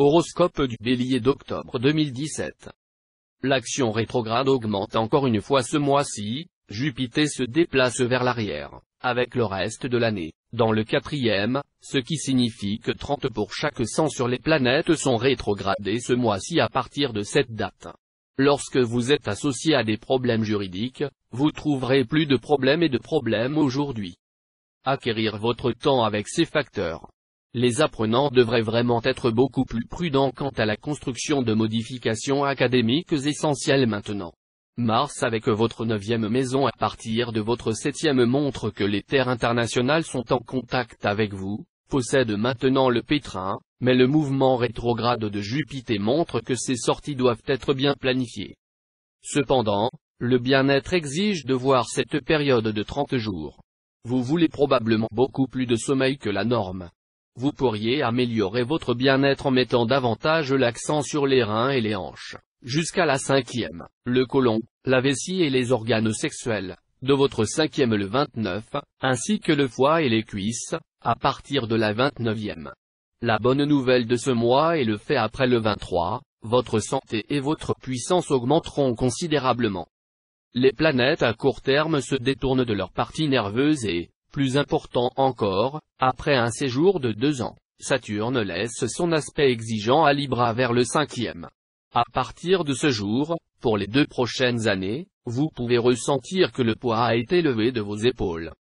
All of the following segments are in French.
Horoscope du Bélier d'octobre 2017. L'action rétrograde augmente encore une fois ce mois-ci, Jupiter se déplace vers l'arrière, avec le reste de l'année, dans le 4e, ce qui signifie que 30 pour chaque 100 sur les planètes sont rétrogradés ce mois-ci à partir de cette date. Lorsque vous êtes associé à des problèmes juridiques, vous trouverez plus de problèmes et de problèmes aujourd'hui. Acquérir votre temps avec ces facteurs. Les apprenants devraient vraiment être beaucoup plus prudents quant à la construction de modifications académiques essentielles maintenant. Mars avec votre 9e maison à partir de votre 7e montre que les terres internationales sont en contact avec vous, possède maintenant le pétrin, mais le mouvement rétrograde de Jupiter montre que ces sorties doivent être bien planifiées. Cependant, le bien-être exige de voir cette période de 30 jours. Vous voulez probablement beaucoup plus de sommeil que la norme. Vous pourriez améliorer votre bien-être en mettant davantage l'accent sur les reins et les hanches, jusqu'à la 5e, le côlon, la vessie et les organes sexuels, de votre 5e le 29, ainsi que le foie et les cuisses, à partir de la 29e. La bonne nouvelle de ce mois est le fait après le 23, votre santé et votre puissance augmenteront considérablement. Les planètes à court terme se détournent de leur partie nerveuse et, plus important encore, après un séjour de 2 ans, Saturne laisse son aspect exigeant à Libra vers le 5e. À partir de ce jour, pour les 2 prochaines années, vous pouvez ressentir que le poids a été levé de vos épaules.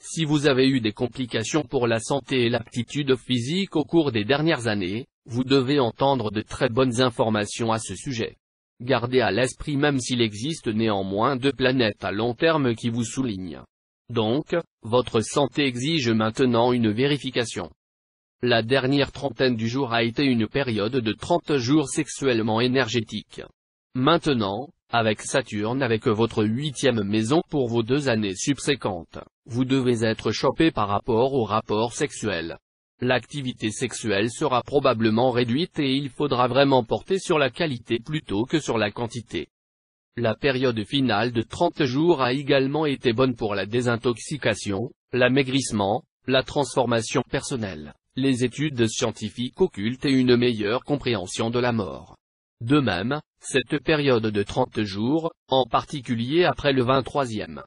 Si vous avez eu des complications pour la santé et l'aptitude physique au cours des dernières années, vous devez entendre de très bonnes informations à ce sujet. Gardez à l'esprit même s'il existe néanmoins 2 planètes à long terme qui vous soulignent. Donc, votre santé exige maintenant une vérification. La dernière trentaine du jour a été une période de 30 jours sexuellement énergétique. Maintenant, avec Saturne avec votre 8e maison pour vos 2 années subséquentes, vous devez être chopé par rapport au rapport sexuel. L'activité sexuelle sera probablement réduite et il faudra vraiment porter sur la qualité plutôt que sur la quantité. La période finale de 30 jours a également été bonne pour la désintoxication, l'amaigrissement, la transformation personnelle, les études scientifiques occultes et une meilleure compréhension de la mort. De même, cette période de 30 jours, en particulier après le 23e.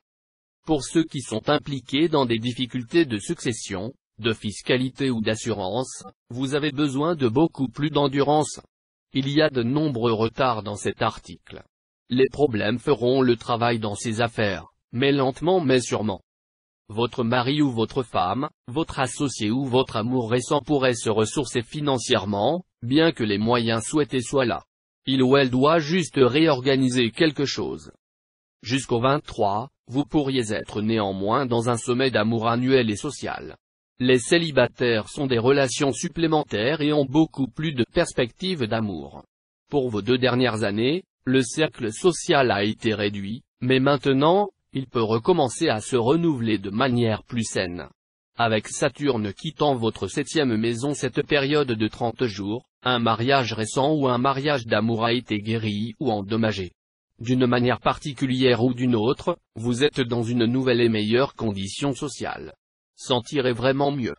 Pour ceux qui sont impliqués dans des difficultés de succession, de fiscalité ou d'assurance, vous avez besoin de beaucoup plus d'endurance. Il y a de nombreux retards dans cet article. Les problèmes feront le travail dans ces affaires, mais lentement mais sûrement. Votre mari ou votre femme, votre associé ou votre amour récent pourrait se ressourcer financièrement, bien que les moyens souhaités soient là. Il ou elle doit juste réorganiser quelque chose. Jusqu'au 23, vous pourriez être néanmoins dans un sommet d'amour annuel et social. Les célibataires sont des relations supplémentaires et ont beaucoup plus de perspectives d'amour. Pour vos 2 dernières années, le cercle social a été réduit, mais maintenant, il peut recommencer à se renouveler de manière plus saine. Avec Saturne quittant votre 7e maison cette période de 30 jours, un mariage récent ou un mariage d'amour a été guéri ou endommagé. D'une manière particulière ou d'une autre, vous êtes dans une nouvelle et meilleure condition sociale. Sentirez vraiment mieux.